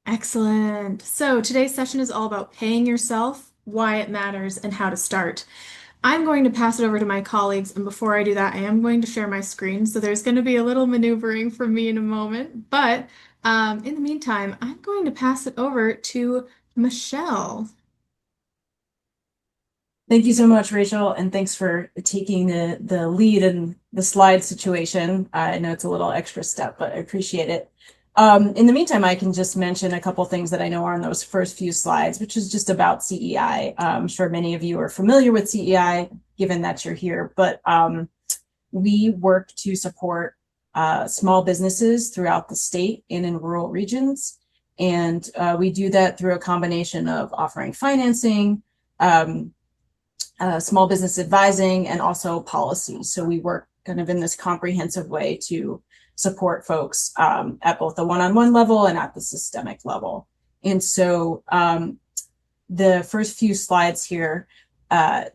Excellent. So today's session is all about paying yourself, why it matters, and how to start. I'm going to pass it over to my colleagues, and before I do that, I am going to share my screen. So there's going to be a little maneuvering from me in a moment. But in the meantime, I'm going to pass it over to Michelle. Thank you so much, Rachel, and thanks for taking the lead in the slide situation. I know it's a little extra step, but I appreciate it. In the meantime, I can just mention a couple things that I know are on those first few slides, which is just about CEI. I'm sure many of you are familiar with CEI, given that you're here, but we work to support small businesses throughout the state and in rural regions. And we do that through a combination of offering financing, um, small business advising, and also policy. So we work kind of in this comprehensive way to support folks at both the one-on-one level and at the systemic level. And so the first few slides here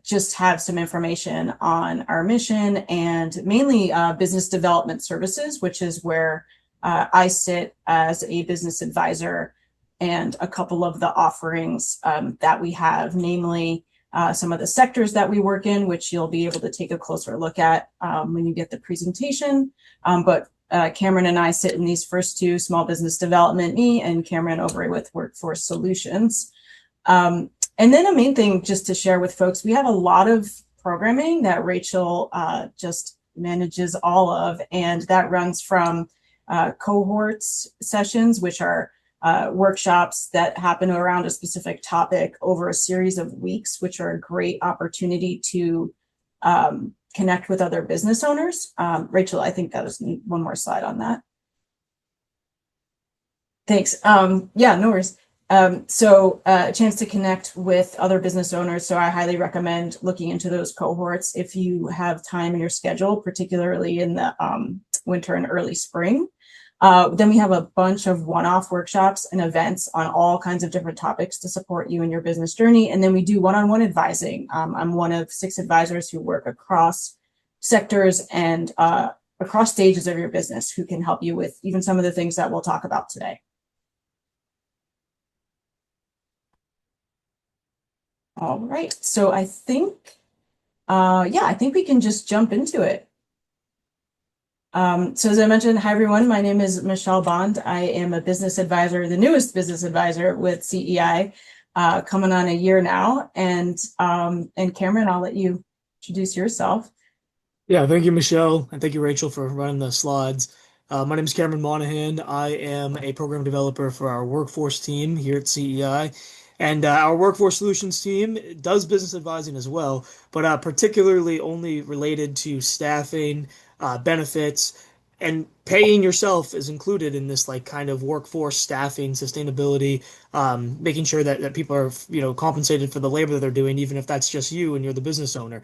just have some information on our mission and mainly business development services, which is where I sit as a business advisor, and a couple of the offerings that we have, namely some of the sectors that we work in, which you'll be able to take a closer look at when you get the presentation. But Cameron and I sit in these first two, small business development, me and Cameron over with workforce solutions. And then a main thing just to share with folks, we have a lot of programming that Rachel just manages all of, and that runs from cohorts sessions, which are workshops that happen around a specific topic over a series of weeks, which are a great opportunity to connect with other business owners. Rachel, I think that was one more slide on that. Thanks. Yeah, no worries. So a chance to connect with other business owners. So I highly recommend looking into those cohorts if you have time in your schedule, particularly in the winter and early spring. Then we have a bunch of one-off workshops and events on all kinds of different topics to support you in your business journey. And then we do one-on-one advising. I'm one of 6 advisors who work across sectors and across stages of your business who can help you with even some of the things that we'll talk about today. All right, so I think, I think we can just jump into it. So as I mentioned, hi everyone, my name is Michelle Bond. I am a business advisor, the newest business advisor with CEI, coming on a year now. And Cameron, I'll let you introduce yourself. Yeah, thank you, Michelle, and thank you, Rachel, for running the slides. My name is Cameron Monaghan. I am a program developer for our workforce team here at CEI. And our workforce solutions team does business advising as well, but particularly only related to staffing, benefits, and paying yourself is included in this like kind of workforce staffing, sustainability, making sure that people are, compensated for the labor that they're doing, even if that's just you and you're the business owner.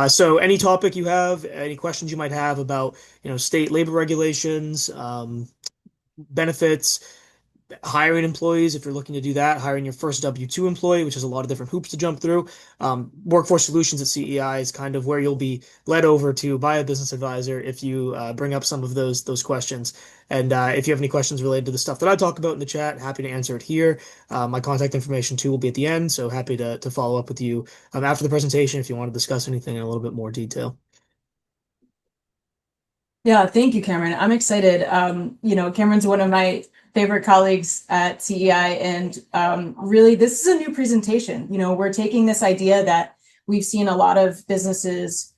So any topic you have, any questions you might have about, state labor regulations, benefits, hiring employees, if you're looking to do that, hiring your first W-2 employee, which is a lot of different hoops to jump through. Workforce Solutions at CEI is kind of where you'll be led over to by a business advisor if you bring up some of those questions. And if you have any questions related to the stuff that I talk about in the chat, happy to answer it here. My contact information too will be at the end, so happy to follow up with you after the presentation if you want to discuss anything in a little bit more detail. Yeah, thank you, Cameron. I'm excited. Cameron's one of my favorite colleagues at CEI, and really, this is a new presentation. We're taking this idea that we've seen a lot of businesses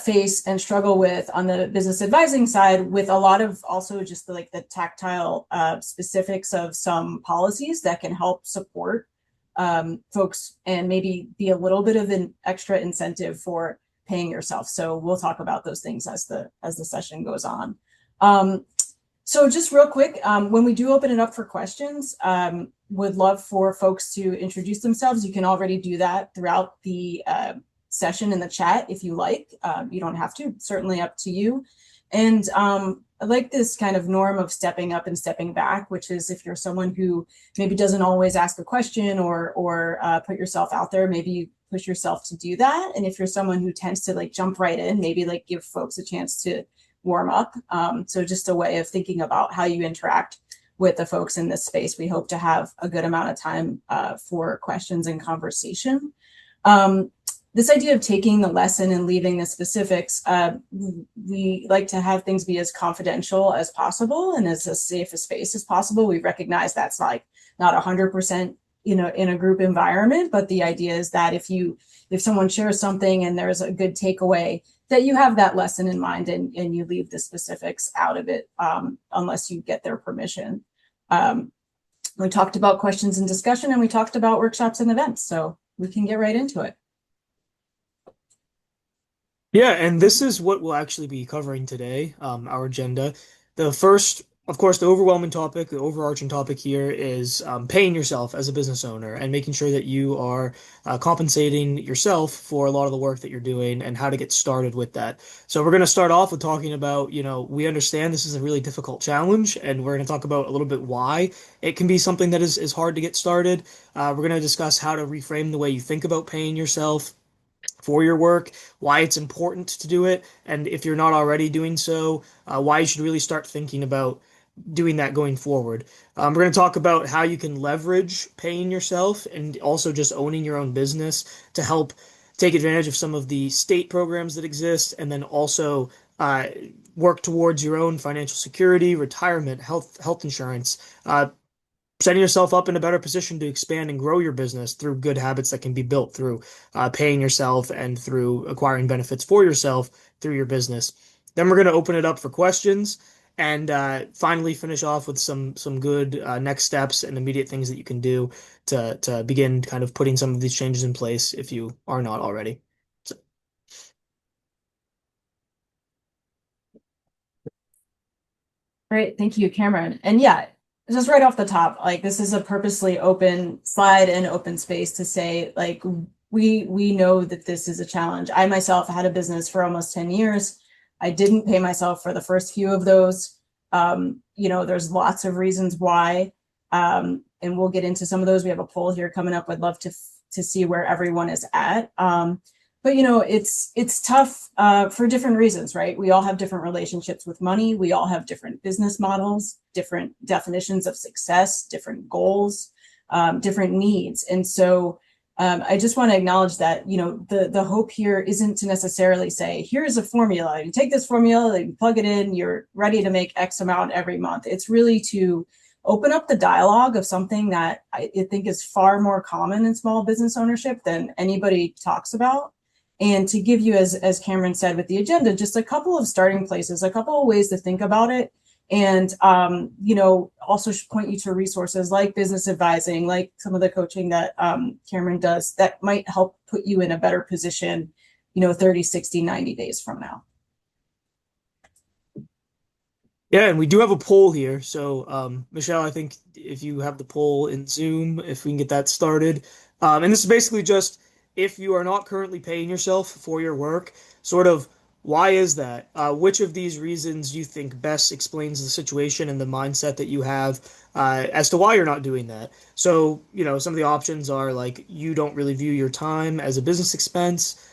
face and struggle with on the business advising side, with a lot of also just the tactile specifics of some policies that can help support folks and maybe be a little bit of an extra incentive for paying yourself. So we'll talk about those things as the session goes on. So just real quick, when we do open it up for questions, would love for folks to introduce themselves. You can already do that throughout the session in the chat if you like. You don't have to, certainly up to you. And I like this kind of norm of stepping up and stepping back, which is if you're someone who maybe doesn't always ask a question or put yourself out there, maybe you push yourself to do that. And if you're someone who tends to jump right in, maybe give folks a chance to warm up. So just a way of thinking about how you interact with the folks in this space. We hope to have a good amount of time for questions and conversation. This idea of taking the lesson and leaving the specifics, we like to have things be as confidential as possible and as safe a space as possible. We recognize that's like not 100%, in a group environment, but the idea is that if someone shares something and there's a good takeaway, that you have that lesson in mind and you leave the specifics out of it, unless you get their permission. We talked about questions and discussion, and we talked about workshops and events, so we can get right into it. Yeah, and this is what we'll actually be covering today, our agenda. The first, of course, the overwhelming topic, the overarching topic here is paying yourself as a business owner and making sure that you are compensating yourself for a lot of the work that you're doing and how to get started with that. So we're going to start off with talking about, we understand this is a really difficult challenge, and we're going to talk about a little bit why it can be something that is hard to get started. We're going to discuss how to reframe the way you think about paying yourself for your work, why it's important to do it, and if you're not already doing so, why you should really start thinking about doing that going forward. We're going to talk about how you can leverage paying yourself and also just owning your own business to help take advantage of some of the state programs that exist, and then also work towards your own financial security, retirement, health insurance, setting yourself up in a better position to expand and grow your business through good habits that can be built through paying yourself and through acquiring benefits for yourself through your business. Then we're going to open it up for questions and finally finish off with some good next steps and immediate things that you can do to begin kind of putting some of these changes in place if you are not already. So, Great, thank you, Cameron. And yeah, just right off the top, like this is a purposely open slide and open space to say, like, we know that this is a challenge. I myself had a business for almost 10 years. I didn't pay myself for the first few of those. There's lots of reasons why, and we'll get into some of those. We have a poll here coming up. I'd love to see where everyone is at. But it's tough for different reasons, right? We all have different relationships with money. We all have different business models, different definitions of success, different goals, different needs. And so I just want to acknowledge that, the hope here isn't to necessarily say, here's a formula. You take this formula, you plug it in, you're ready to make X amount every month. It's really to open up the dialogue of something that I think is far more common in small business ownership than anybody talks about. And to give you, as Cameron said with the agenda, just a couple of starting places, a couple of ways to think about it. And, also point you to resources like business advising, like some of the coaching that Cameron does that might help put you in a better position, 30, 60, 90 days from now. yeah, and we do have a poll here. So, Michelle, I think if you have the poll in Zoom, if we can get that started. And this is basically just if you are not currently paying yourself for your work, sort of why is that? Which of these reasons do you think best explains the situation and the mindset that you have as to why you're not doing that? So, some of the options are like you don't really view your time as a business expense.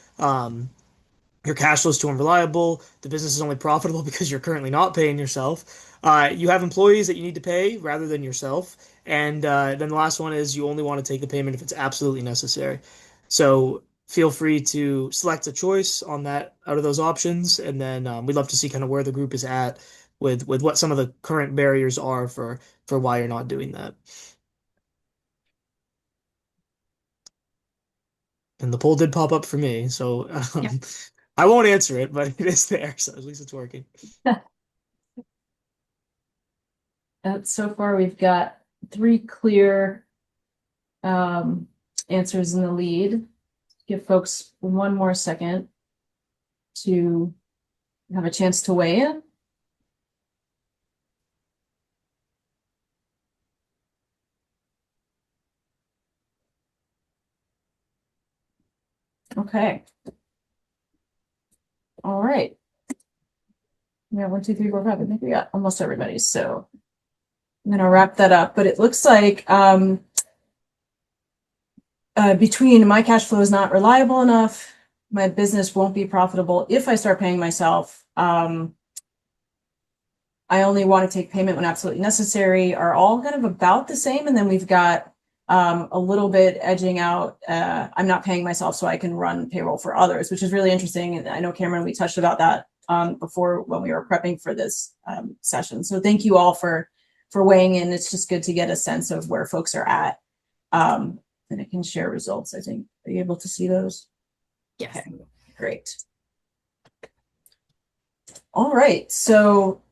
Your cash flow is too unreliable. The business is only profitable because you're currently not paying yourself. You have employees that you need to pay rather than yourself. And then the last one is you only want to take the payment if it's absolutely necessary. So feel free to select a choice on that out of those options. And then we'd love to see kind of where the group is at with what some of the current barriers are for why you're not doing that. And the poll did pop up for me, so Yep. I won't answer it, but it is there, so at least it's working. So far, we've got 3 clear answers in the lead. Give folks one more second to have a chance to weigh in. Okay. All right. Yeah, 1, 2, 3, 4, 5. I think we got almost everybody. So I'm going to wrap that up. But it looks like between my cash flow is not reliable enough, my business won't be profitable if I start paying myself, I only want to take payment when absolutely necessary are all kind of about the same. And then we've got a little bit edging out. I'm not paying myself so I can run payroll for others, which is really interesting. And I know, Cameron, we touched about that before when we were prepping for this session. So thank you all for weighing in. It's just good to get a sense of where folks are at. And I can share results, I think. Are you able to see those? Yes. Okay, great. All right, so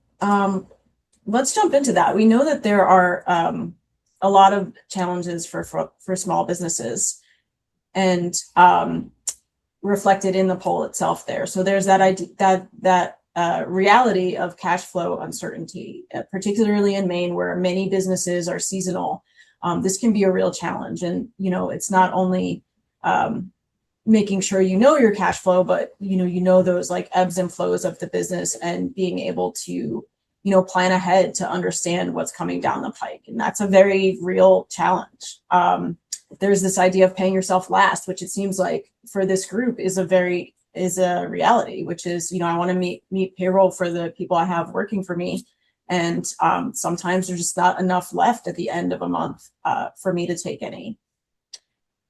let's jump into that. We know that there are a lot of challenges for small businesses, and reflected in the poll itself there. So there's that idea that reality of cash flow uncertainty, particularly in Maine, where many businesses are seasonal. This can be a real challenge, and it's not only making sure your cash flow, but those like ebbs and flows of the business, and being able to plan ahead to understand what's coming down the pike. And that's a very real challenge. There's this idea of paying yourself last, which it seems like for this group is a reality, which is, I want to meet payroll for the people I have working for me. And sometimes there's just not enough left at the end of a month for me to take any.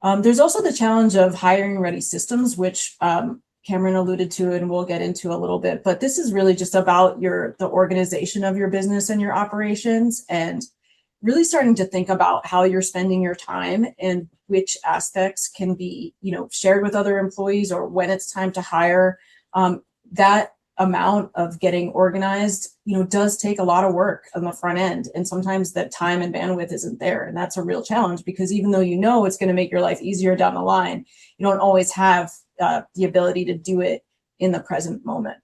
There's also the challenge of hiring ready systems, which Cameron alluded to, and we'll get into a little bit, but this is really just about the organization of your business and your operations, and really starting to think about how you're spending your time and which aspects can be, shared with other employees, or when it's time to hire. That amount of getting organized, does take a lot of work on the front end. And sometimes that time and bandwidth isn't there. And that's a real challenge, because even though it's going to make your life easier down the line, you don't always have the ability to do it in the present moment.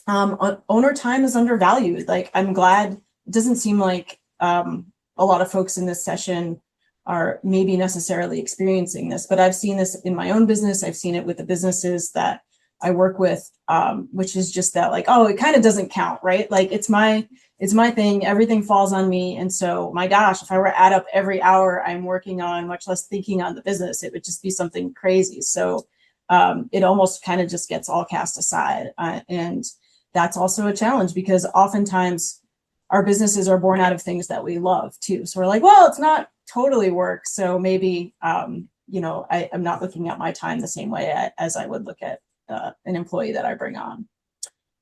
Owner time is undervalued. Like, I'm glad it doesn't seem like a lot of folks in this session are maybe necessarily experiencing this, but I've seen this in my own business. I've seen it with the businesses that I work with, which is just that, like, oh, it kind of doesn't count, right? Like, it's my thing. Everything falls on me. And so, my gosh, if I were to add up every hour I'm working on, much less thinking on the business, it would just be something crazy. So it almost kind of just gets all cast aside. And that's also a challenge, because oftentimes our businesses are born out of things that we love too. So we're like, well, it's not totally work. So maybe, I'm not looking at my time the same way as I would look at an employee that I bring on.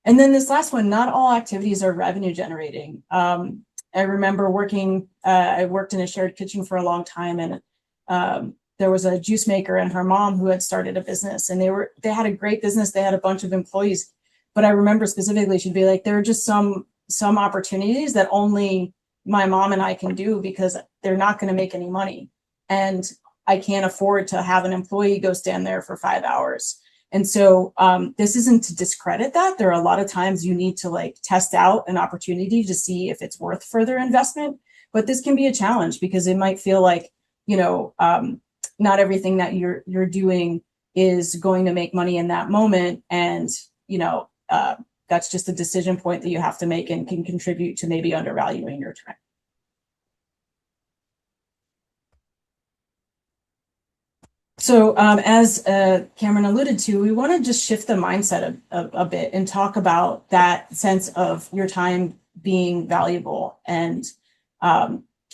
And then this last one, not all activities are revenue generating. I remember I worked in a shared kitchen for a long time, and there was a juice maker and her mom who had started a business, and they had a great business. They had a bunch of employees, but I remember specifically, she'd be like, there are just some opportunities that only my mom and I can do, because they're not going to make any money. And I can't afford to have an employee go stand there for 5 hours. And so this isn't to discredit that. There are a lot of times you need to test out an opportunity to see if it's worth further investment. But this can be a challenge, because it might feel like, not everything that you're doing is going to make money in that moment. And, that's just a decision point that you have to make, and can contribute to maybe undervaluing your time. So as Cameron alluded to, we want to just shift the mindset a bit and talk about that sense of your time being valuable, and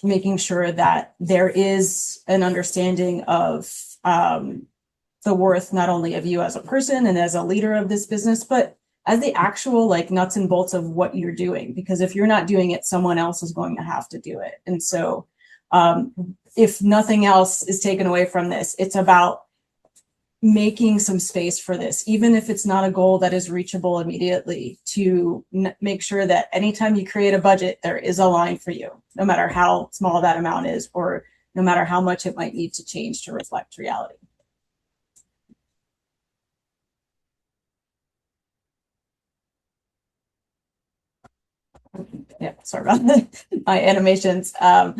making sure that there is an understanding of the worth, not only of you as a person and as a leader of this business, but as the actual nuts and bolts of what you're doing. Because if you're not doing it, someone else is going to have to do it. And so if nothing else is taken away from this, it's about making some space for this, even if it's not a goal that is reachable immediately, to make sure that anytime you create a budget, there is a line for you, no matter how small that amount is, or no matter how much it might need to change to reflect reality. Yeah, sorry about my animations. So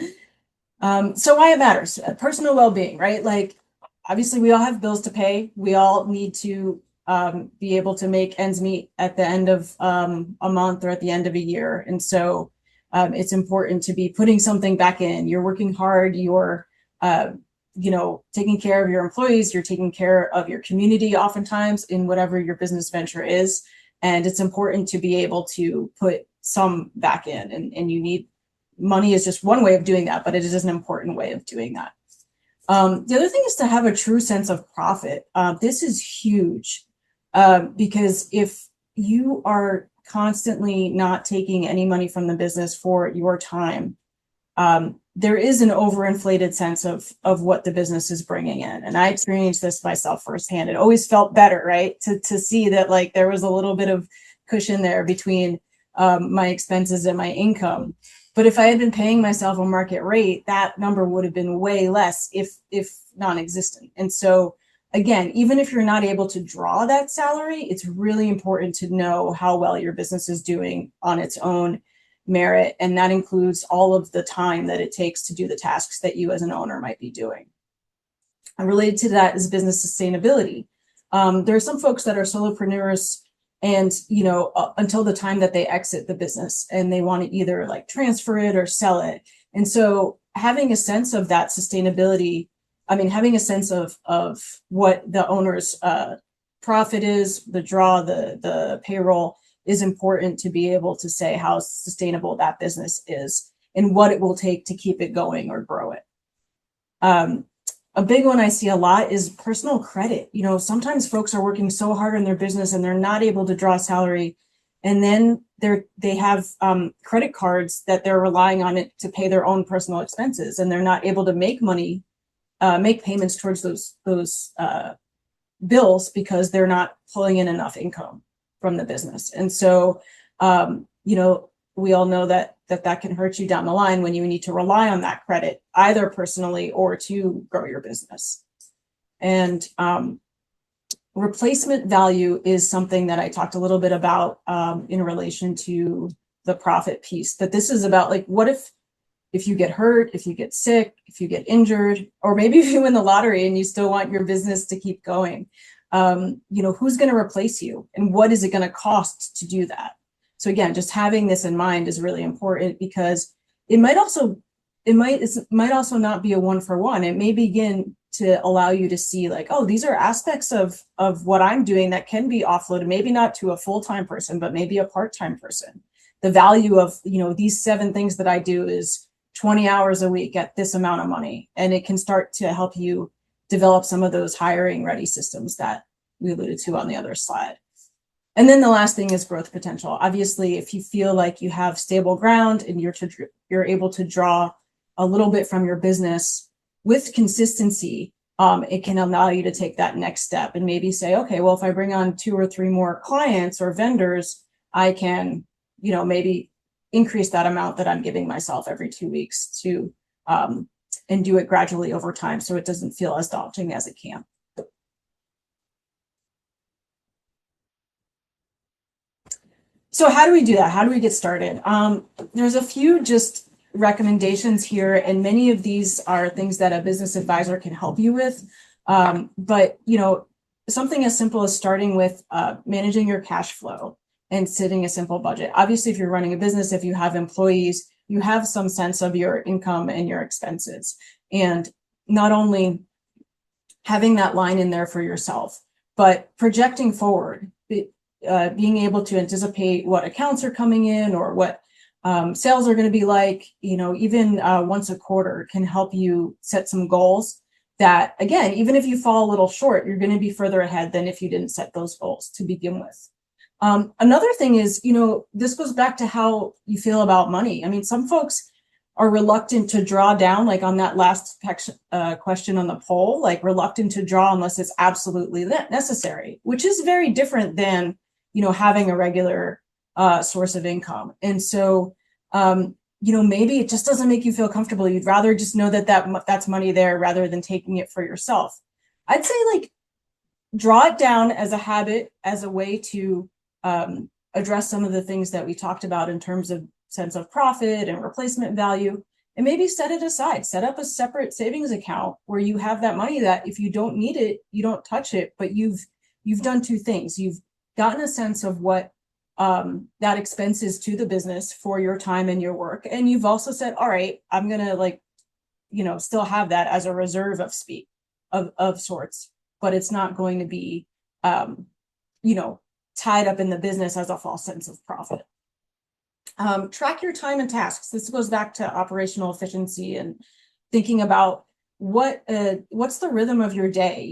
why it matters, personal well-being, right? Like, obviously we all have bills to pay. We all need to be able to make ends meet at the end of a month or at the end of a year. And so it's important to be putting something back in. You're working hard, you're taking care of your employees, you're taking care of your community oftentimes in whatever your business venture is. And it's important to be able to put some back in, and you need money is just one way of doing that, but it is an important way of doing that. The other thing is to have a true sense of profit. This is huge because if you are constantly not taking any money from the business for your time, there is an overinflated sense of what the business is bringing in. And I experienced this myself firsthand. It always felt better, right? To see that like there was a little bit of cushion there between my expenses and my income. But if I had been paying myself a market rate, that number would have been way less, if non-existent. And so again, even if you're not able to draw that salary, it's really important to know how well your business is doing on its own merit. And that includes all of the time that it takes to do the tasks that you as an owner might be doing. And related to that is business sustainability. There are some folks that are solopreneurs and, until the time that they exit the business and they want to either like transfer it or sell it. And so having a sense of that sustainability, having a sense of what the owner's profit is, the draw, the payroll, is important to be able to say how sustainable that business is and what it will take to keep it going or grow it. A big one I see a lot is personal credit. Sometimes folks are working so hard in their business and they're not able to draw salary. And then they have credit cards that they're relying on it to pay their own personal expenses. And they're not able to make payments towards those bills because they're not pulling in enough income from the business. And so, we all know that can hurt you down the line when you need to rely on that credit, either personally or to grow your business. And replacement value is something that I talked a little bit about in relation to the profit piece. That this is about like, what if you get hurt, if you get sick, if you get injured, or maybe if you win the lottery and you still want your business to keep going, who's going to replace you and what is it going to cost to do that? So again, just having this in mind is really important because it might also not be a one-for-one. It may begin to allow you to see like, oh, these are aspects of what I'm doing that can be offloaded, maybe not to a full-time person, but maybe a part-time person. The value of, these 7 things that I do is 20 hours a week at this amount of money. And it can start to help you develop some of those hiring ready systems that we alluded to on the other slide. And then the last thing is growth potential. Obviously, if you feel like you have stable ground and you're able to draw a little bit from your business with consistency, it can allow you to take that next step and maybe say, okay, well, if I bring on 2 or 3 more clients or vendors, I can, maybe increase that amount that I'm giving myself every 2 weeks to, and do it gradually over time so it doesn't feel as daunting as it can. So how do we do that? How do we get started? There's a few just recommendations here, and many of these are things that a business advisor can help you with. But something as simple as starting with managing your cash flow and setting a simple budget. Obviously, if you're running a business, if you have employees, you have some sense of your income and your expenses. And not only having that line in there for yourself, but projecting forward. Being able to anticipate what accounts are coming in or what sales are going to be like, even once a quarter can help you set some goals that, again, even if you fall a little short, you're going to be further ahead than if you didn't set those goals to begin with. Another thing is, this goes back to how you feel about money. Some folks are reluctant to draw down, like on that last question on the poll, like reluctant to draw unless it's absolutely necessary, which is very different than having a regular source of income. And so, maybe it just doesn't make you feel comfortable. You'd rather just know that's money there rather than taking it for yourself. I'd say like draw it down as a habit, as a way to address some of the things that we talked about in terms of sense of profit and replacement value, and maybe set it aside. Set up a separate savings account where you have that money that if you don't need it, you don't touch it, but you've done 2 things. You've gotten a sense of what that expense is to the business for your time and your work. And you've also said, all right, I'm going to still have that as a reserve of sorts, but it's not going to be, tied up in the business as a false sense of profit. Track your time and tasks. This goes back to operational efficiency and thinking about what's the rhythm of your day.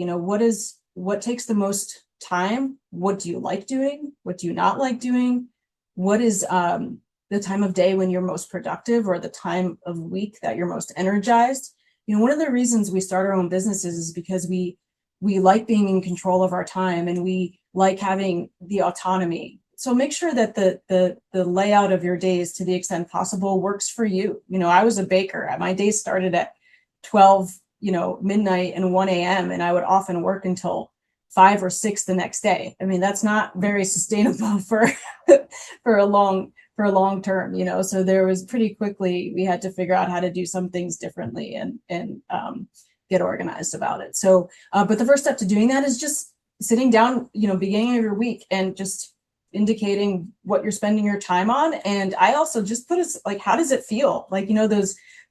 What takes the most time? What do you like doing? What do you not like doing? What is the time of day when you're most productive, or the time of week that you're most energized? One of the reasons we start our own businesses is because we like being in control of our time, and we like having the autonomy. So make sure that the layout of your days, to the extent possible, works for you. I was a baker. My days started at 12, midnight and 1 a.m. and I would often work until 5 or 6 the next day. I mean, that's not very sustainable for for a long term. So there was pretty quickly we had to figure out how to do some things differently, and get organized about it. So, but the first step to doing that is just sitting down, beginning of your week, and just indicating what you're spending your time on. And I also just put as like, how does it feel? Like,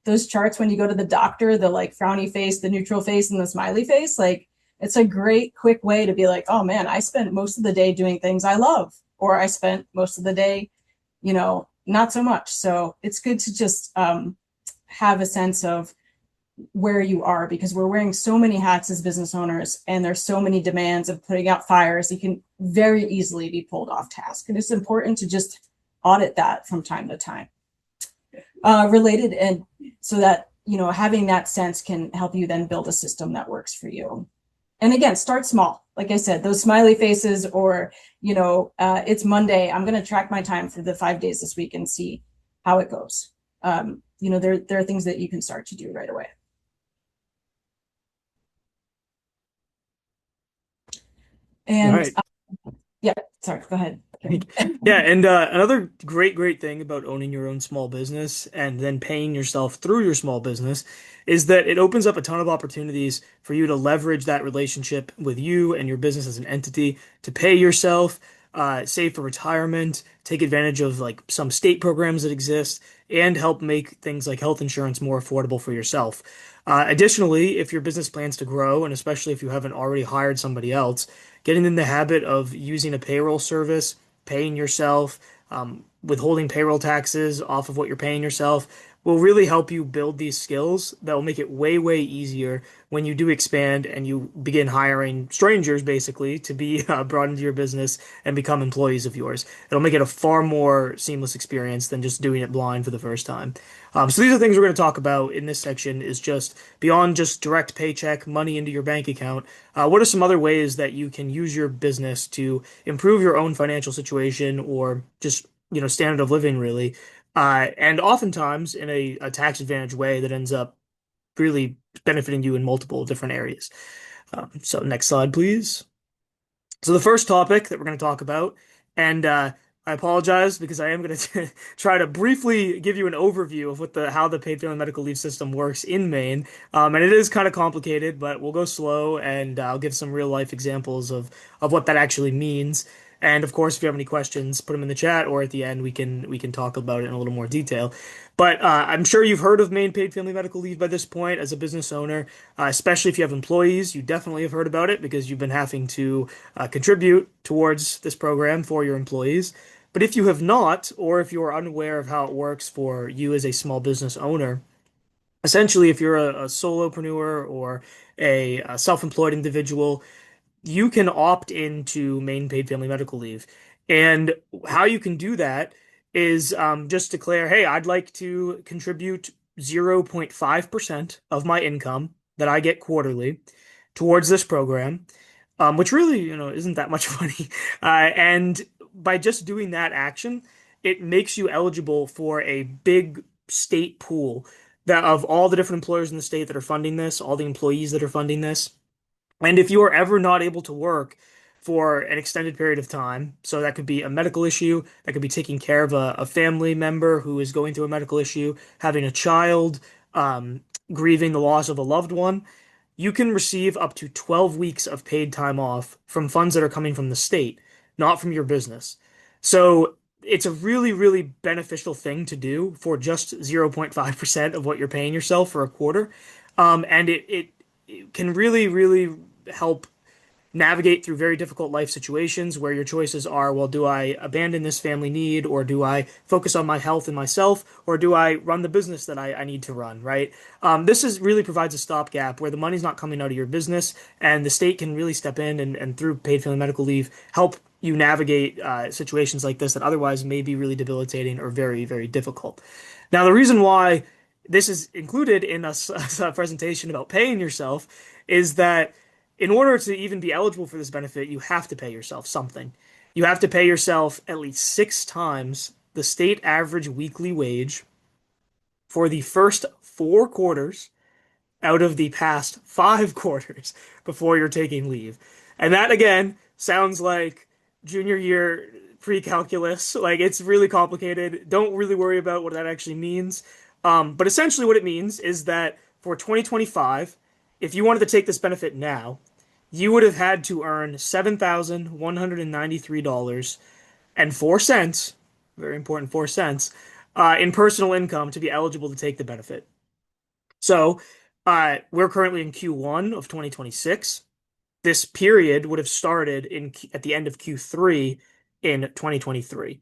those charts when you go to the doctor, the like frowny face, the neutral face, and the smiley face. Like, it's a great quick way to be like, oh man, I spent most of the day doing things I love, or I spent most of the day, not so much. So it's good to just have a sense of where you are, because we're wearing so many hats as business owners, and there's so many demands of putting out fires. You can very easily be pulled off task, and it's important to just audit that from time to time. Related, and so that having that sense can help you then build a system that works for you. And again, start small. Like I said, those smiley faces, or it's Monday, I'm going to track my time for the 5 days this week and see how it goes. There are things that you can start to do right away. All And right. yeah, sorry, go ahead. Yeah, and another great thing about owning your own small business and then paying yourself through your small business is that it opens up a ton of opportunities for you to leverage that relationship with you and your business as an entity to pay yourself, save for retirement, take advantage of like some state programs that exist, and help make things like health insurance more affordable for yourself. Additionally, if your business plans to grow, and especially if you haven't already hired somebody else, getting in the habit of using a payroll service, paying yourself, withholding payroll taxes off of what you're paying yourself will really help you build these skills that will make it way easier when you do expand and you begin hiring strangers basically to be brought into your business and become employees of yours. It'll make it a far more seamless experience than just doing it blind for the first time. So these are things we're going to talk about in this section is just beyond just direct paycheck, money into your bank account. What are some other ways that you can use your business to improve your own financial situation or just, standard of living really? And oftentimes in a tax advantage way that ends up really benefiting you in multiple different areas. So next slide, please. So the first topic that we're going to talk about, and I apologize because I am going to try to briefly give you an overview of what the how the paid family medical leave system works in Maine, and it is kind of complicated, but we'll go slow, and I'll give some real life examples of what that actually means. And of course, if you have any questions, put them in the chat, or at the end we can talk about it in a little more detail. But I'm sure you've heard of Maine paid family medical leave by this point as a business owner, especially if you have employees. You definitely have heard about it because you've been having to contribute towards this program for your employees. But if you have not, or if you are unaware of how it works for you as a small business owner, essentially, if you're a solopreneur or a self-employed individual, you can opt into Maine paid family medical leave. And how you can do that is just declare, hey, I'd like to contribute 0.5% of my income that I get quarterly towards this program, which really, isn't that much money. And by just doing that action, it makes you eligible for a big state pool that of all the different employers in the state that are funding this, all the employees that are funding this. And if you are ever not able to work for an extended period of time, so that could be a medical issue, that could be taking care of a family member who is going through a medical issue, having a child, grieving the loss of a loved one, you can receive up to 12 weeks of paid time off from funds that are coming from the state, not from your business. So it's a really beneficial thing to do for just 0.5% of what you're paying yourself for a quarter. And it can really help navigate through very difficult life situations where your choices are, well, do I abandon this family need, or do I focus on my health and myself, or do I run the business that I need to run, right? This is really provides a stopgap where the money's not coming out of your business, and the state can really step in and through paid family medical leave, help you navigate situations like this that otherwise may be really debilitating or very, very difficult. Now, the reason why this is included in a presentation about paying yourself is that in order to even be eligible for this benefit, you have to pay yourself something. You have to pay yourself at least 6 times the state average weekly wage for the first 4 quarters out of the past 5 quarters before you're taking leave. And that again sounds like junior year pre-calculus. Like it's really complicated. Don't really worry about what that actually means. But essentially, what it means is that for 2025, if you wanted to take this benefit now, you would have had to earn $7,193.04, very important 4 cents, in personal income to be eligible to take the benefit. So, we're currently in Q1 of 2026. This period would have started at the end of Q3 in 2023.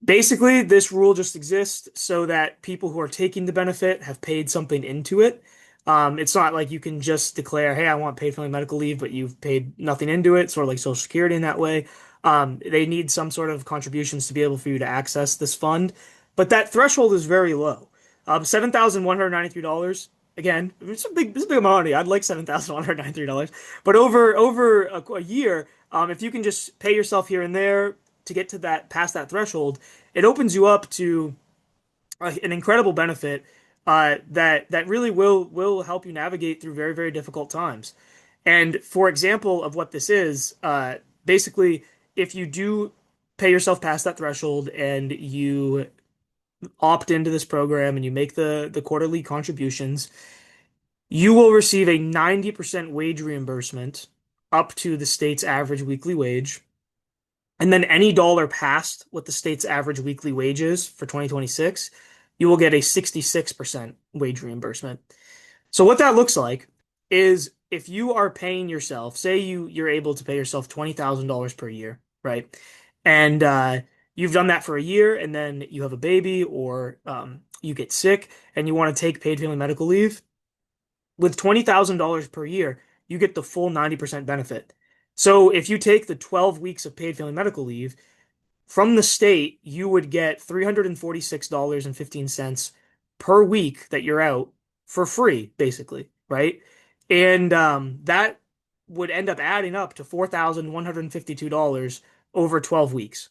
Basically, this rule just exists so that people who are taking the benefit have paid something into it. It's not like you can just declare, hey, I want paid family medical leave, but you've paid nothing into it, sort of like Social Security in that way. They need some sort of contributions to be able for you to access this fund. But that threshold is very low. $7,193. Again, it's a big amount of money. I'd like $7,193. But over a year, if you can just pay yourself here and there to get to that past that threshold, it opens you up to an incredible benefit that really will help you navigate through very, very difficult times. And for example of what this is, basically, if you do pay yourself past that threshold and you opt into this program and you make the quarterly contributions, you will receive a 90% wage reimbursement up to the state's average weekly wage. And then any dollar past what the state's average weekly wage is for 2026, you will get a 66% wage reimbursement. So what that looks like is if you are paying yourself, say you're able to pay yourself $20,000 per year, right? And you've done that for a year, and then you have a baby or you get sick and you want to take paid family medical leave. With $20,000 per year, you get the full 90% benefit. So if you take the 12 weeks of paid family medical leave, from the state, you would get $346.15 per week that you're out for free, basically, right? And that would end up adding up to $4,152 over 12 weeks,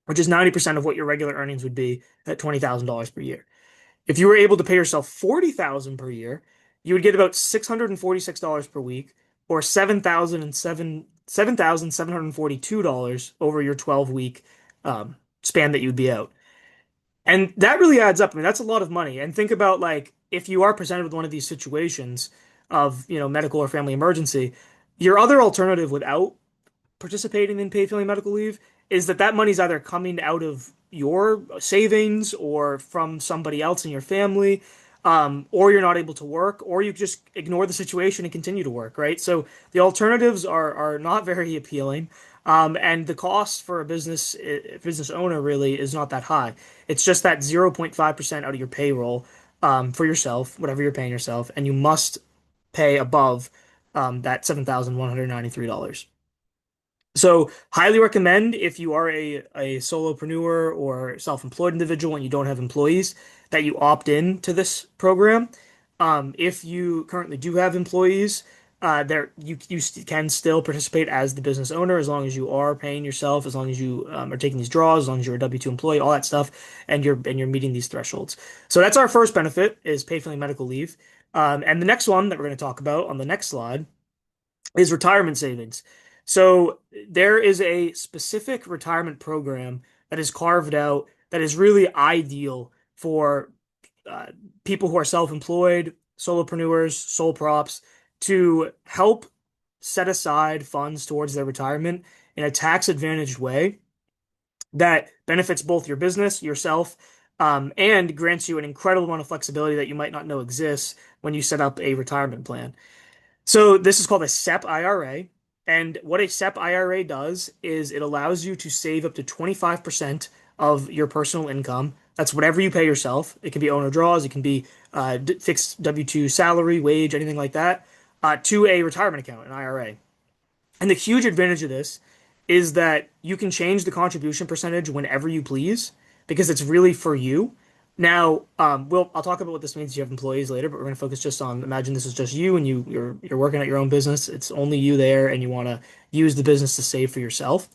which is 90% of what your regular earnings would be at $20,000 per year. If you were able to pay yourself $40,000 per year, you would get about $646 per week, or $7,742 over your 12-week span that you'd be out. And that really adds up. I mean, that's a lot of money. And think about like if you are presented with one of these situations of, medical or family emergency, your other alternative without participating in paid family medical leave is that money's either coming out of your savings or from somebody else in your family, or you're not able to work, or you just ignore the situation and continue to work, right? So the alternatives are not very appealing, and the cost for a business owner really is not that high. It's just that 0.5% out of your payroll for yourself, whatever you're paying yourself, and you must pay above that $7,193. So, highly recommend if you are a solopreneur or self-employed individual and you don't have employees that you opt in to this program. If you currently do have employees, you can still participate as the business owner as long as you are paying yourself, as long as you are taking these draws, as long as you're a W-2 employee, all that stuff, and you're meeting these thresholds. So that's our first benefit is paid family medical leave. And the next one that we're going to talk about on the next slide is retirement savings. So there is a specific retirement program that is carved out that is really ideal for uh, people who are self-employed, solopreneurs, sole props to help set aside funds towards their retirement in a tax-advantaged way that benefits both your business, yourself, and grants you an incredible amount of flexibility that you might not know exists when you set up a retirement plan. So this is called a SEP IRA. And what a SEP IRA does is it allows you to save up to 25% of your personal income. That's whatever you pay yourself. It can be owner draws, it can be fixed W-2 salary, wage, anything like that, to a retirement account, an IRA. And the huge advantage of this is that you can change the contribution percentage whenever you please because it's really for you. Now, I'll talk about what this means if you have employees later, but we're going to focus just on imagine this is just you and you're working at your own business. It's only you there, and you want to use the business to save for yourself.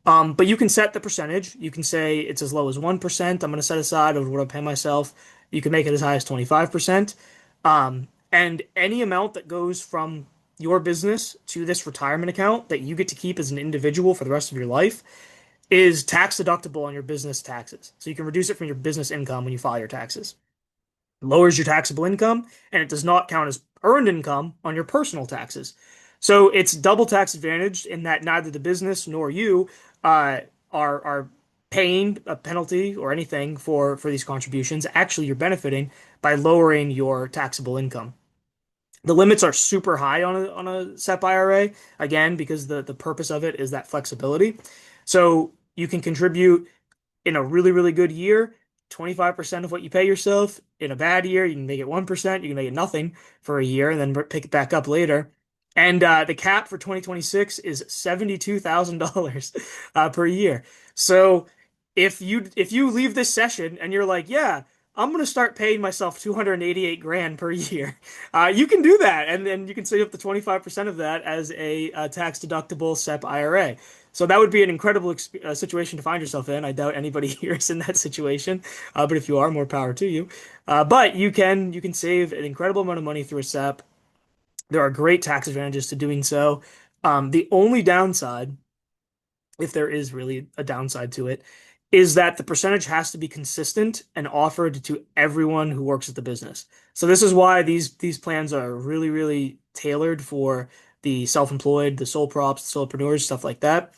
But you can set the percentage. You can say it's as low as 1%. I'm going to set aside of what I pay myself. You can make it as high as 25%. And any amount that goes from your business to this retirement account that you get to keep as an individual for the rest of your life is tax deductible on your business taxes. So you can reduce it from your business income when you file your taxes. It lowers your taxable income, and it does not count as earned income on your personal taxes. So it's double tax advantaged in that neither the business nor you are paying a penalty or anything for these contributions. Actually, you're benefiting by lowering your taxable income. The limits are super high on a SEP IRA, again, because the purpose of it is that flexibility. So you can contribute in a really, really good year, 25% of what you pay yourself. In a bad year, you can make it 1%, you can make it nothing for a year and then pick it back up later. And the cap for 2026 is $72,000 per year. So if you leave this session and you're like, yeah, I'm gonna start paying myself 288 grand per year, you can do that, and then you can save up to 25% of that as a tax deductible SEP IRA. So that would be an incredible situation to find yourself in. I doubt anybody here is in that situation, but if you are, more power to you. But you can save an incredible amount of money through a SEP. There are great tax advantages to doing so. The only downside, if there is really a downside to it, is that the percentage has to be consistent and offered to everyone who works at the business. So this is why these plans are really, really tailored for the self-employed, the sole props, the solopreneurs, stuff like that.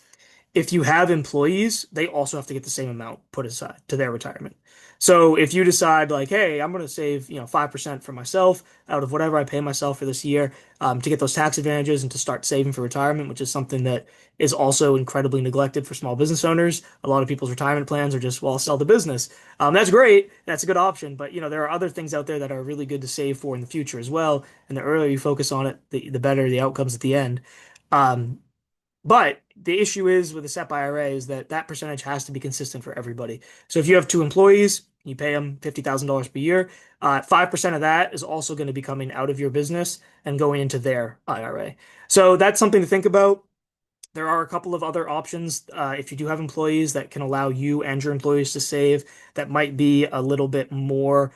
If you have employees, they also have to get the same amount put aside to their retirement. So if you decide like, hey, I'm going to save, 5% for myself out of whatever I pay myself for this year, to get those tax advantages and to start saving for retirement, which is something that is also incredibly neglected for small business owners. A lot of people's retirement plans are just, well, I'll sell the business. That's great. That's a good option. But, there are other things out there that are really good to save for in the future as well. And the earlier you focus on it, the better the outcomes at the end. Um, but the issue is with the SEP IRA is that that percentage has to be consistent for everybody. So if you have two employees, you pay them $50,000 per year, 5% of that is also going to be coming out of your business and going into their IRA. So that's something to think about. There are a couple of other options if you do have employees that can allow you and your employees to save that might be a little bit more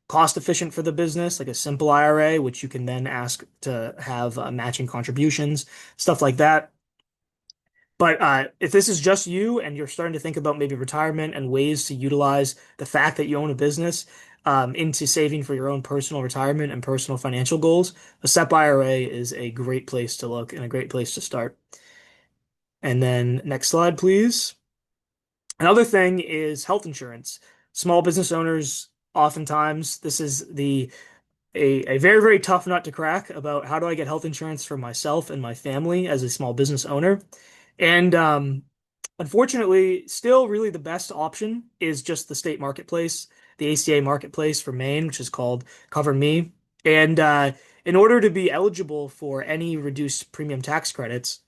cost efficient for the business, like a simple IRA, which you can then ask to have matching contributions, stuff like that. But if this is just you and you're starting to think about maybe retirement and ways to utilize the fact that you own a business into saving for your own personal retirement and personal financial goals, a SEP IRA is a great place to look and a great place to start. And then next slide, please. Another thing is health insurance. Small business owners, oftentimes, this is a very, very tough nut to crack about how do I get health insurance for myself and my family as a small business owner. And unfortunately, still really the best option is just the state marketplace, the ACA marketplace for Maine, which is called Cover Me. And in order to be eligible for any reduced premium tax credits,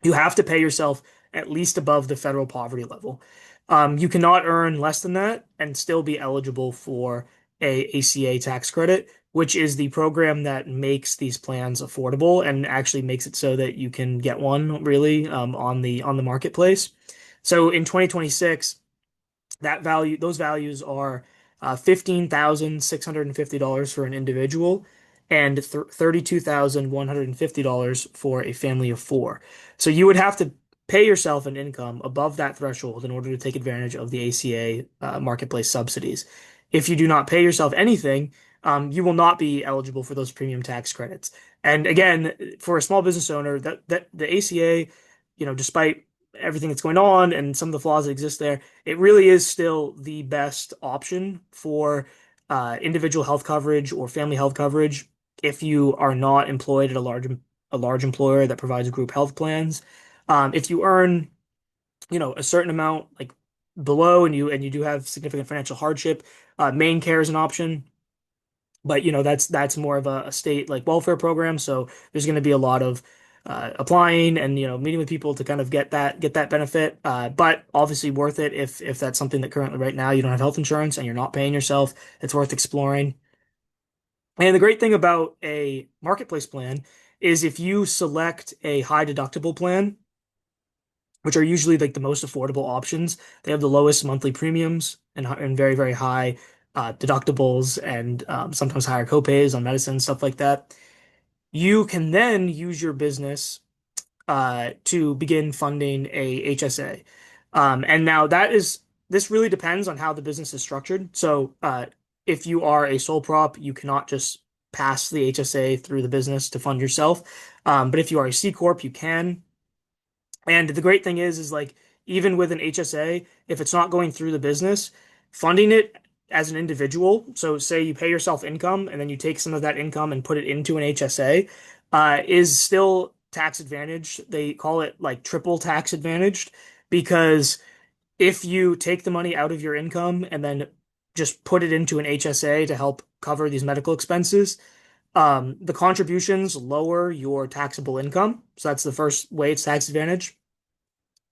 you have to pay yourself at least above the federal poverty level. You cannot earn less than that and still be eligible for a ACA tax credit, which is the program that makes these plans affordable and actually makes it so that you can get one really on the marketplace. So in 2026, those values are $15,650 for an individual and $32,150 for a family of four. So you would have to pay yourself an income above that threshold in order to take advantage of the ACA marketplace subsidies. If you do not pay yourself anything, you will not be eligible for those premium tax credits. And again, for a small business owner, that the ACA, despite everything that's going on and some of the flaws that exist there, it really is still the best option for individual health coverage or family health coverage. if you are not employed at a large employer that provides group health plans. If you earn, a certain amount like below and you do have significant financial hardship, main care is an option. But that's more of a state like welfare program, so there's going to be a lot of applying and meeting with people to kind of get that benefit. But obviously worth it if that's something that currently right now you don't have health insurance and you're not paying yourself. It's worth exploring. And the great thing about a marketplace plan is if you select a high deductible plan, which are usually like the most affordable options, they have the lowest monthly premiums and very, very high deductibles and sometimes higher copays on medicine, stuff like that. You can then use your business to begin funding a HSA. And now this really depends on how the business is structured. So if you are a sole prop, you cannot just pass the HSA through the business to fund yourself. But if you are a C Corp, you can. And the great thing is like even with an HSA, if it's not going through the business, funding it as an individual, so say you pay yourself income and then you take some of that income and put it into an HSA, is still tax advantaged. They call it like triple tax advantaged because if you take the money out of your income and then just put it into an HSA to help cover these medical expenses, the contributions lower your taxable income. So that's the first way it's tax advantage.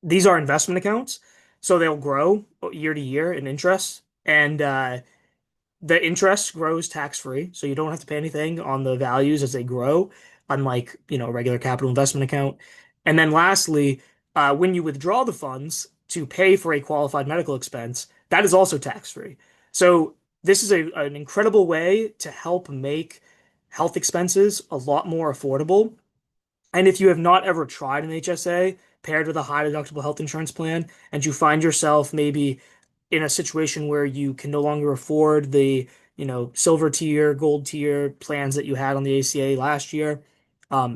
These are investment accounts, so they'll grow year to year in interest, and the interest grows tax free, so you don't have to pay anything on the values as they grow, unlike a regular capital investment account. And then lastly, when you withdraw the funds to pay for a qualified medical expense, that is also tax free. So this is an incredible way to help make health expenses a lot more affordable. And if you have not ever tried an HSA paired with a high deductible health insurance plan, and you find yourself maybe in a situation where you can no longer afford the, silver tier, gold tier plans that you had on the ACA last year,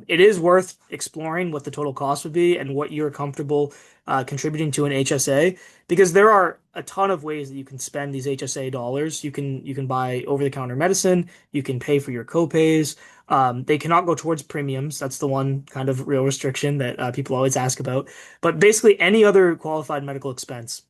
it is worth exploring what the total cost would be and what you're comfortable contributing to an HSA, because there are a ton of ways that you can spend these HSA dollars. You can buy over-the-counter medicine, you can pay for your copays. They cannot go towards premiums. That's the one kind of real restriction that people always ask about. But basically, any other qualified medical expense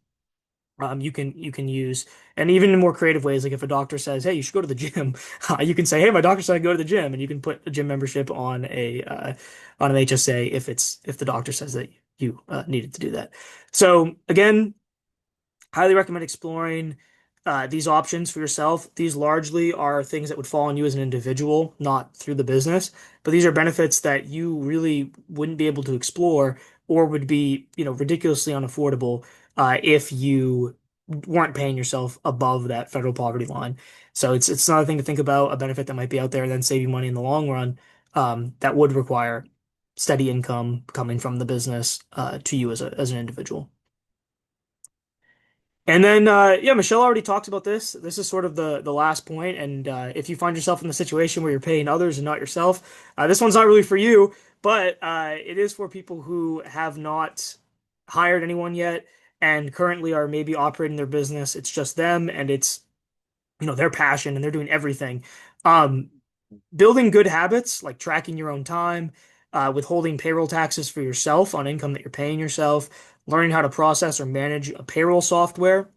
you can use, and even in more creative ways, like if a doctor says, "Hey, you should go to the gym," you can say, "Hey, my doctor said I go to the gym," and you can put a gym membership on an HSA if the doctor says that you needed to do that. So again, highly recommend exploring these options for yourself. These largely are things that would fall on you as an individual, not through the business. But these are benefits that you really wouldn't be able to explore or would be, ridiculously unaffordable if you weren't paying yourself above that federal poverty line. So it's another thing to think about, a benefit that might be out there and then save you money in the long run, that would require steady income coming from the business to you as an individual. And then, yeah, Michelle already talked about this. This is sort of the last point. And if you find yourself in the situation where you're paying others and not yourself, this one's not really for you, but it is for people who have not hired anyone yet and currently are maybe operating their business. It's just them and it's, their passion and they're doing everything. Um, Building good habits like tracking your own time, withholding payroll taxes for yourself on income that you're paying yourself, learning how to process or manage a payroll software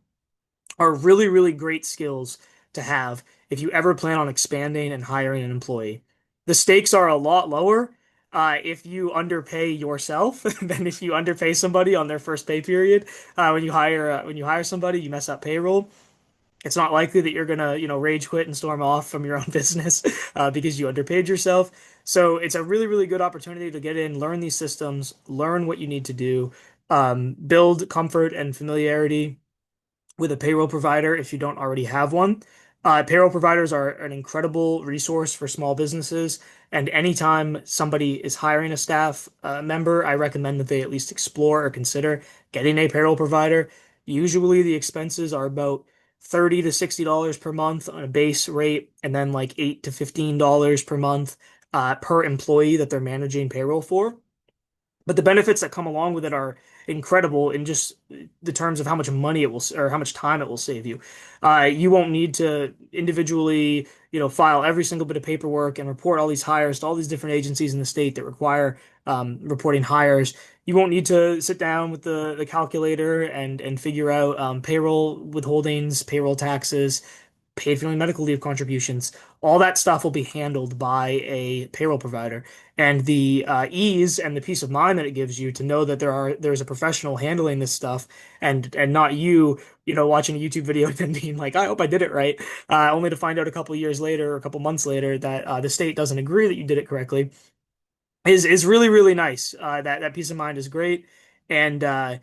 are really, really great skills to have if you ever plan on expanding and hiring an employee. The stakes are a lot lower if you underpay yourself than if you underpay somebody on their first pay period. When you hire somebody, you mess up payroll. It's not likely that you're gonna, rage quit and storm off from your own business because you underpaid yourself. So it's a really, really good opportunity to get in, learn these systems, learn what you need to do, build comfort and familiarity with a payroll provider if you don't already have one. Payroll providers are an incredible resource for small businesses, and anytime somebody is hiring a staff member, I recommend that they at least explore or consider getting a payroll provider. Usually, the expenses are about $30 to $60 per month on a base rate, and then like $8 to $15 per month per employee that they're managing payroll for. But the benefits that come along with it are incredible in just the terms of how much money it will or how much time it will save you. You won't need to individually, file every single bit of paperwork and report all these hires to all these different agencies in the state that require reporting hires. You won't need to sit down with the calculator and figure out payroll withholdings, payroll taxes, paid family medical leave contributions. All that stuff will be handled by a payroll provider. And the ease and the peace of mind that it gives you to know that there's a professional handling this stuff and not you, watching a YouTube video and then being like, I hope I did it right, only to find out a couple years later or a couple months later that the state doesn't agree that you did it correctly is really really nice. That peace of mind is great, and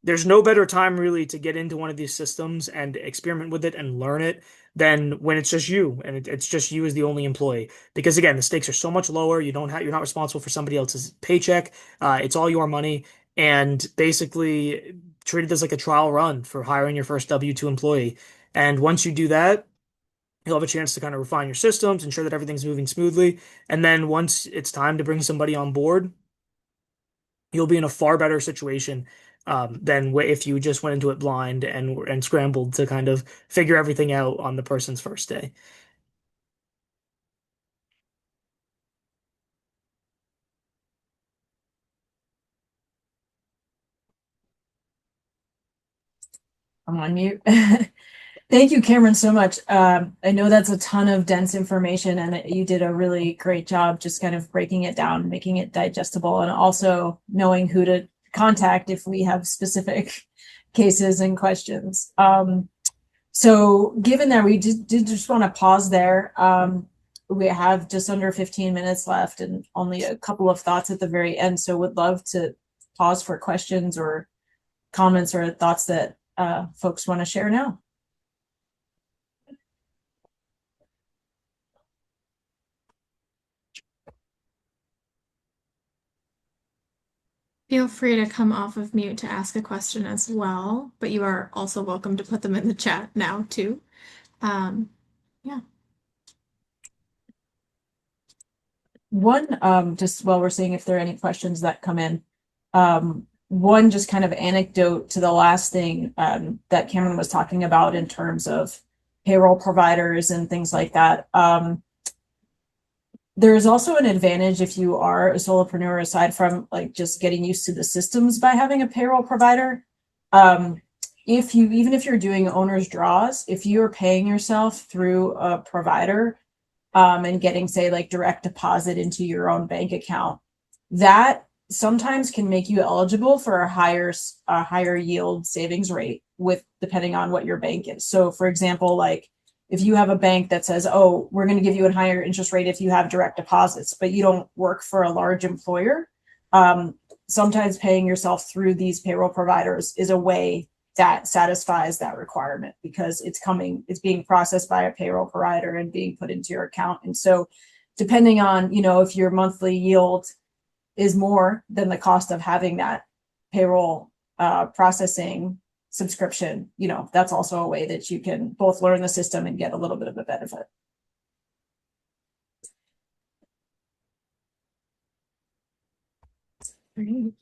there's no better time really to get into one of these systems and experiment with it and learn it than when it's just you and it's just you as the only employee. Because again, the stakes are so much lower. You're not responsible for somebody else's paycheck. It's all your money, and basically treated as like a trial run for hiring your first W-2 employee. And once you do that, you'll have a chance to kind of refine your systems, ensure that everything's moving smoothly. And then once it's time to bring somebody on board, you'll be in a far better situation than if you just went into it blind and scrambled to kind of figure everything out on the person's first day. I'm on mute. Thank you, Cameron, so much. I know that's a ton of dense information, and you did a really great job just kind of breaking it down, making it digestible, and also knowing who to contact if we have specific cases and questions. So given that we did just want to pause there, we have just under 15 minutes left and only a couple of thoughts at the very end. So would love to pause for questions or comments or thoughts that folks want to share now. Feel free to come off of mute to ask a question as well, but you are also welcome to put them in the chat now too. Yeah. One, just while we're seeing if there are any questions that come in, one just kind of anecdote to the last thing that Cameron was talking about in terms of payroll providers and things like that. There is also an advantage if you are a solopreneur, aside from like just getting used to the systems by having a payroll provider. Even if you're doing owner's draws, if you're paying yourself through a provider, and getting, say, like direct deposit into your own bank account, that sometimes can make you eligible for a higher yield savings rate with depending on what your bank is. So, for example, like if you have a bank that says, "Oh, we're going to give you a higher interest rate if you have direct deposits," but you don't work for a large employer, sometimes paying yourself through these payroll providers is a way that satisfies that requirement because it's being processed by a payroll provider and being put into your account. And so depending on, if your monthly yield is more than the cost of having that payroll processing subscription, that's also a way that you can both learn the system and get a little bit of a benefit. Great.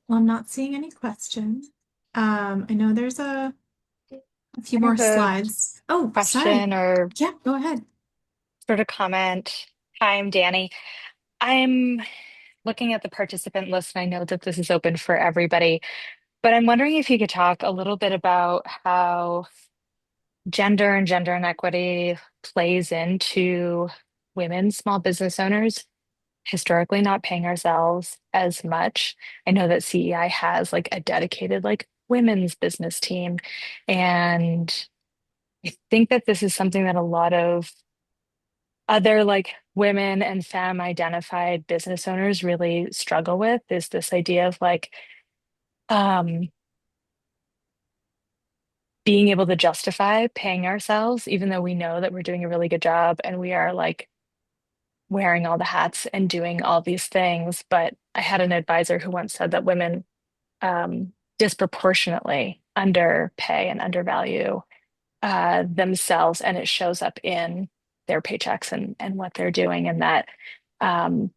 Well, I'm not seeing any questions. I know there's a few I more have a slides. Oh, sorry. question or Yeah, go ahead. sort of comment. Hi, I'm Danny. I'm looking at the participant list and I know that this is open for everybody, but I'm wondering if you could talk a little bit about how gender and gender inequity plays into women small business owners historically not paying ourselves as much. I know that CEI has like a dedicated like women's business team, and I think that this is something that a lot of other like women and femme identified business owners really struggle with is this idea of like um being able to justify paying ourselves even though we know that we're doing a really good job and we are like wearing all the hats and doing all these things. But I had an advisor who once said that women disproportionately underpay and undervalue themselves, and it shows up in their paychecks and what they're doing, and that um,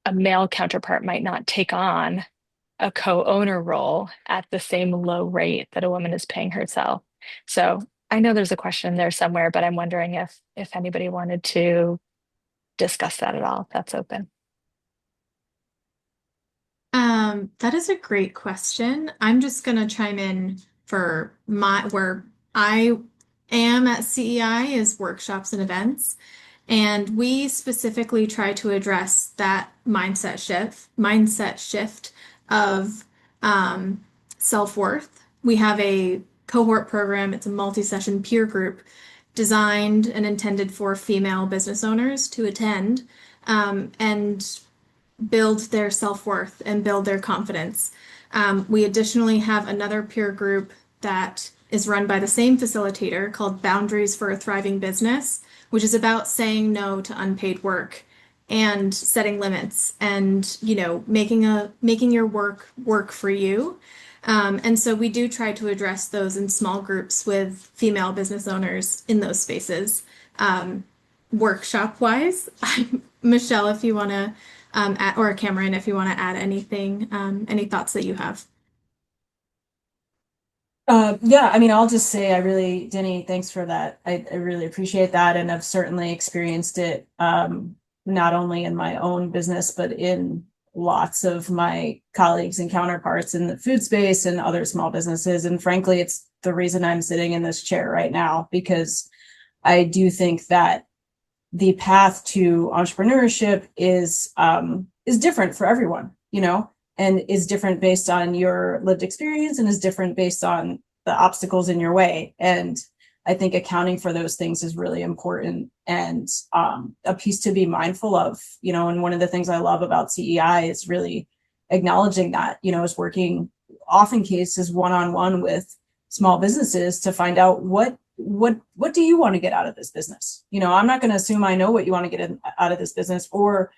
a male counterpart might not take on a co-owner role at the same low rate that a woman is paying herself. So I know there's a question there somewhere, but I'm wondering if anybody wanted to discuss that at all, if that's open. That is a great question. I'm just gonna chime in for my where I am at CEI is workshops and events. And we specifically try to address that mindset shift of self-worth. We have a cohort program, it's a multi-session peer group designed and intended for female business owners to attend and build their self-worth and build their confidence. We additionally have another peer group that is run by the same facilitator called Boundaries for a Thriving Business, which is about saying no to unpaid work and setting limits and, making your work work for you. And so we do try to address those in small groups with female business owners in those spaces. Workshop wise, Michelle, if you want to add, or Cameron, if you want to add anything, any thoughts that you have. Yeah, I mean, I'll just say Denny, thanks for that. I really appreciate that. And I've certainly experienced it, not only in my own business, but in lots of my colleagues and counterparts in the food space and other small businesses. And frankly, it's the reason I'm sitting in this chair right now, because I do think that the path to entrepreneurship is different for everyone, and is different based on your lived experience and is different based on the obstacles in your way. And I think accounting for those things is really important and a piece to be mindful of, and one of the things I love about CEI is really acknowledging that, is working often cases one-on-one with small businesses to find out what do you want to get out of this business? I'm not going to assume I know what you want to get out of this business, or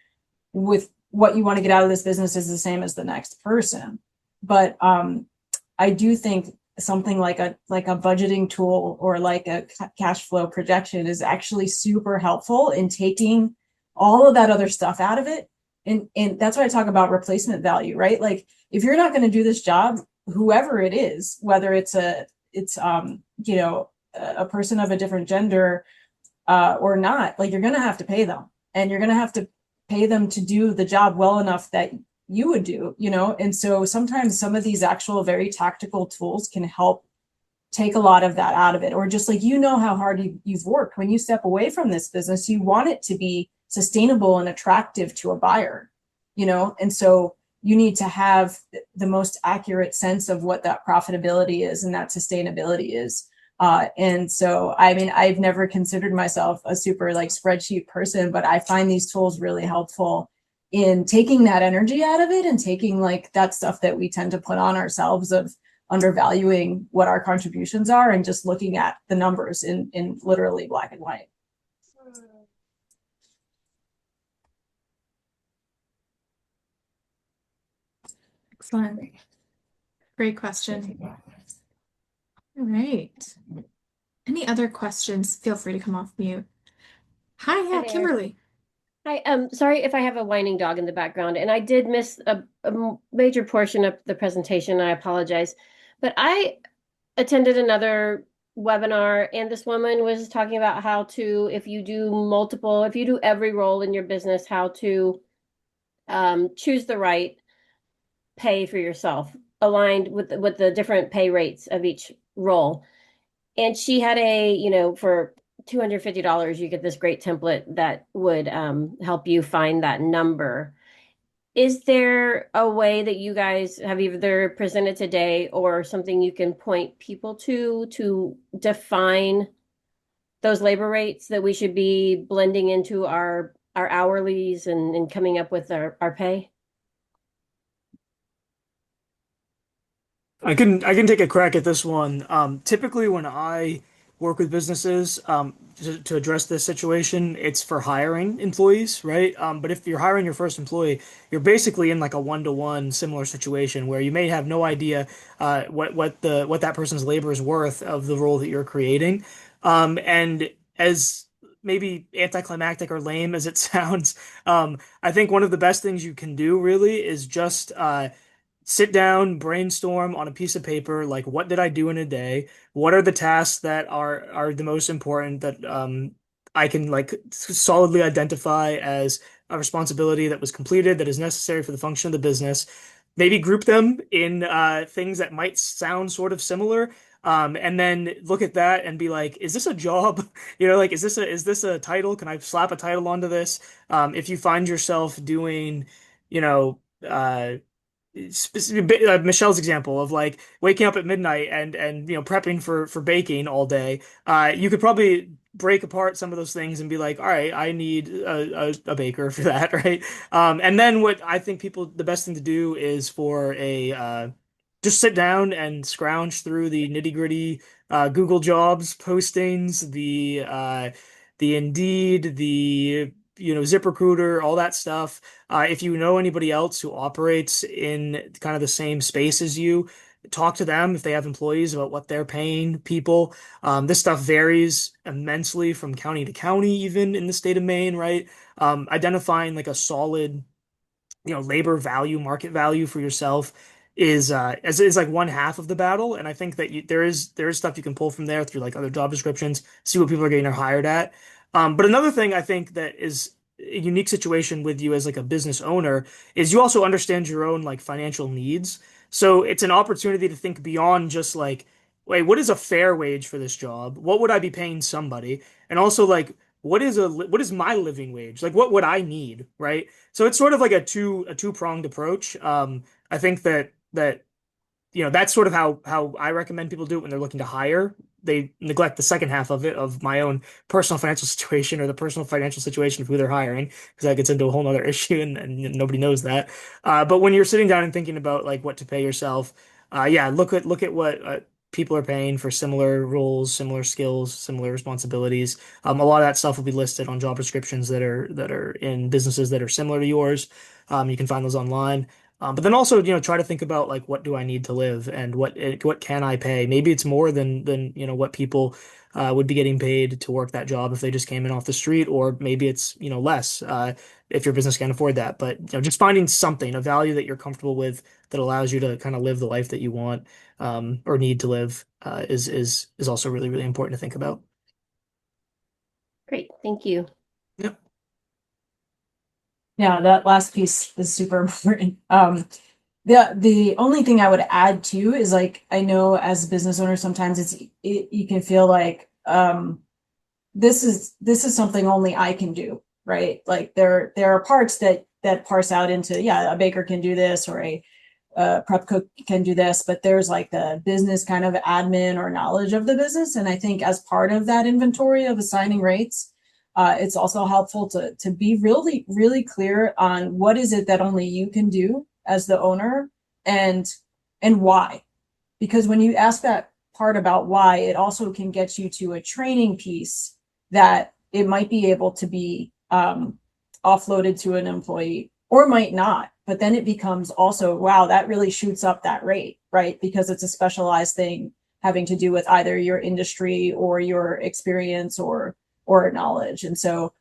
with what you want to get out of this business is the same as the next person. But I do think something like a budgeting tool or like a cash flow projection is actually super helpful in taking all of that other stuff out of it. And that's why I talk about replacement value, right? Like if you're not going to do this job, whoever it is, whether it's a person of a different gender or not, like you're going to have to pay them, and you're going to have to pay them to do the job well enough that you would do, and so sometimes some of these actual very tactical tools can help take a lot of that out of it. Or just like, how hard you've worked. When you step away from this business, you want it to be sustainable and attractive to a buyer, and so you need to have the most accurate sense of what that profitability is and that sustainability is. And so, I mean, I've never considered myself a super like spreadsheet person, but I find these tools really helpful in taking that energy out of it and taking like that stuff that we tend to put on ourselves of undervaluing what our contributions are and just looking at the numbers in literally black and white. Excellent. Great question. All right. Any other questions? Feel free to come off mute. Hi, Hi yeah, there. Kimberly. Hi, sorry if I have a whining dog in the background, and I did miss a major portion of the presentation. I apologize. But I attended another webinar, and this woman was talking about how to, if you do every role in your business, how to choose the right pay for yourself, aligned with the different pay rates of each role. And she had for $250, you get this great template that would help you find that number. Is there a way that you guys have either presented today or something you can point people to define those labor rates that we should be blending into our hourlies and coming up with our pay? I can take a crack at this one. Typically, when I work with businesses to address this situation, it's for hiring employees, right? But if you're hiring your first employee, you're basically in like a one-to-one similar situation where you may have no idea what that person's labor is worth of the role that you're creating. And as maybe anticlimactic or lame as it sounds, I think one of the best things you can do really is just sit down, brainstorm on a piece of paper, like what did I do in a day? What are the tasks that are the most important that I can like solidly identify as a responsibility that was completed that is necessary for the function of the business. Maybe group them in things that might sound sort of similar. And then look at that and be like, is this a job? You know, like, is this a title? Can I slap a title onto this? If you find yourself doing, you know, specific, Michelle's example of like waking up at midnight and prepping for baking all day, you could probably break apart some of those things and be like, all right, I need a baker for that, right? And then what I think the best thing to do is for a just sit down and scrounge through the nitty-gritty Google Jobs postings, the Indeed, the ZipRecruiter, all that stuff. If you know anybody else who operates in kind of the same space as you, talk to them if they have employees about what they're paying people. This stuff varies immensely from county to county, even in the state of Maine, right? Identifying like a solid labor value, market value for yourself is like one half of the battle. And I think that there is stuff you can pull from there through like other job descriptions, see what people are getting hired at. But another thing I think that is a unique situation with you as like a business owner is you also understand your own like financial needs. So it's an opportunity to think beyond just like, wait, what is a fair wage for this job? What would I be paying somebody? And also like, what is my living wage? Like, what would I need, right? So it's sort of like a two pronged approach. I think that that's sort of how I recommend people do it when they're looking to hire. They neglect the second half of it of my own personal financial situation or the personal financial situation of who they're hiring because that gets into a whole other issue and nobody knows that. But when you're sitting down and thinking about like what to pay yourself, yeah, look at what people are paying for similar roles, similar skills, similar responsibilities. A lot of that stuff will be listed on job descriptions that are in businesses that are similar to yours. You can find those online. But then also, try to think about like what do I need to live and what can I pay? Maybe it's more than what people would be getting paid to work that job if they just came in off the street, or maybe it's less if your business can't afford that. But just finding something, a value that you're comfortable with that allows you to kind of live the life that you want or need to live is also really, really important to think about. Great, thank you. Yep. Yeah, that last piece is super important. The only thing I would add too is like I know as a business owner sometimes you can feel like this is something only I can do, right? Like there are parts that parse out into a baker can do this or a prep cook can do this, but there's like the business kind of admin or knowledge of the business, and I think as part of that inventory of assigning rates. It's also helpful to be really, really clear on what is it that only you can do as the owner and why. Because when you ask that part about why, it also can get you to a training piece that it might be able to be offloaded to an employee or might not. But then it becomes also, wow, that really shoots up that rate, right? Because it's a specialized thing having to do with either your industry or your experience or knowledge. And so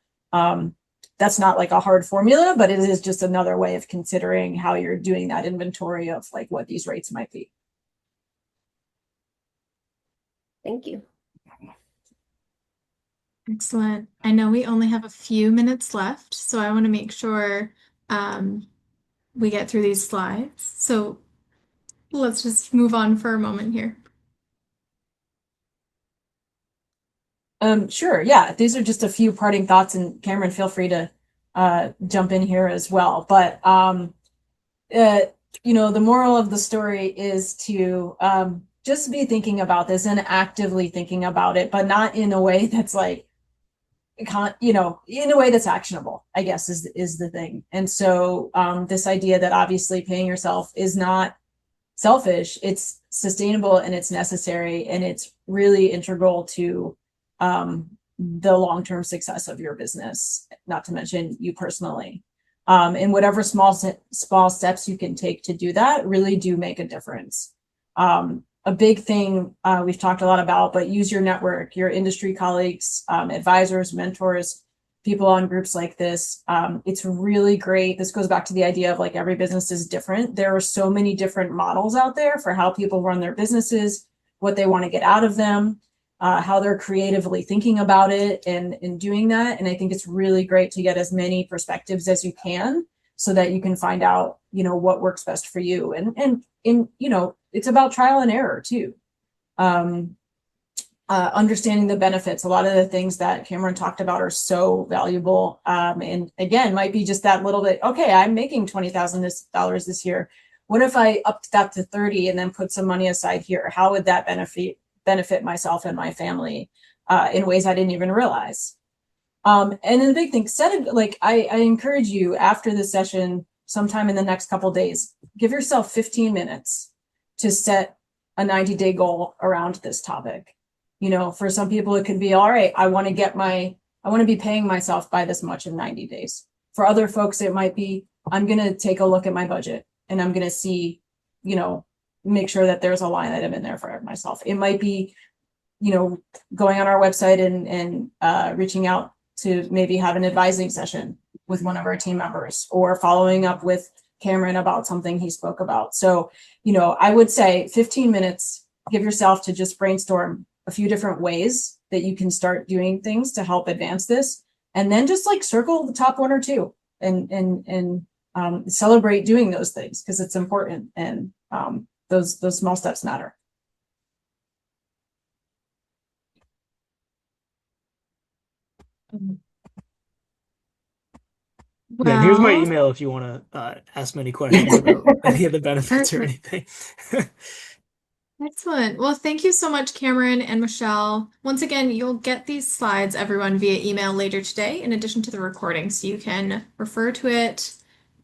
that's not like a hard formula, but it is just another way of considering how you're doing that inventory of like what these rates might be. Thank you. Excellent. I know we only have a few minutes left, so I want to make sure we get through these slides. So let's just move on for a moment here. Sure. Yeah. These are just a few parting thoughts, and Cameron, feel free to jump in here as well. But the moral of the story is to just be thinking about this and actively thinking about it, but not in a way that's like, in a way that's actionable, I guess is the thing. And so this idea that obviously paying yourself is not selfish, it's sustainable and it's necessary, and it's really integral to the long-term success of your business, not to mention you personally. And whatever small steps you can take to do that really do make a difference. A big thing we've talked a lot about, but use your network, your industry colleagues, advisors, mentors, people on groups like this. It's really great. This goes back to the idea of like every business is different. There are so many different models out there for how people run their businesses, what they want to get out of them, how they're creatively thinking about it and doing that. And I think it's really great to get as many perspectives as you can so that you can find out, what works best for you. And it's about trial and error too. Understanding the benefits. A lot of the things that Cameron talked about are so valuable. And again, might be just that little bit, okay, I'm making $20,000 this year. What if I upped that to 30 and then put some money aside here? How would that benefit myself and my family in ways I didn't even realize? And then the big thing, I encourage you after this session, sometime in the next couple days, give yourself 15 minutes to set a 90-day goal around this topic. For some people, it could be, all right, I want to be paying myself by this much in 90 days. For other folks, it might be, I'm going to take a look at my budget and I'm going to see, make sure that there's a line item in there for myself. It might be, going on our website and reaching out to maybe have an advising session with one of our team members or following up with Cameron about something he spoke about. So, I would say 15 minutes, give yourself to just brainstorm a few different ways that you can start doing things to help advance this. And then just circle the top one or two and celebrate doing those things because it's important. And those small steps matter. Yeah, and here's my Well, email if you want to ask me any questions about any of the benefits or perfect. anything. Excellent. Well, thank you so much, Cameron and Michelle. Once again, you'll get these slides, everyone, via email later today, in addition to the recording, so you can refer to it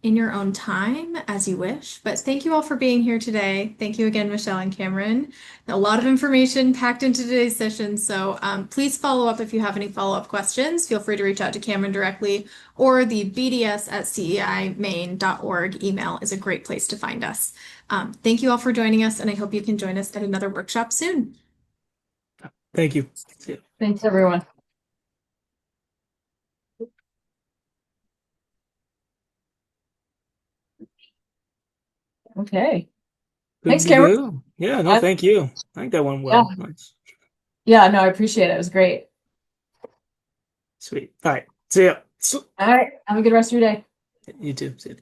in your own time as you wish. But thank you all for being here today. Thank you again, Michelle and Cameron. A lot of information packed into today's session, so please follow up if you have any follow-up questions. Feel free to reach out to Cameron directly, or the bds@ceimaine.org email is a great place to find us. Thank you all for joining us, and I hope you can join us at another workshop soon. Thank you. See ya. Thanks, everyone. Okay. Good Thanks, to Cameron. go. Yeah, no, thank you. I think that went Yeah. well. Nice. Yeah, no, I appreciate it. It was great. Sweet. All right. See ya. All right. Have a good rest of your day. You too. See ya.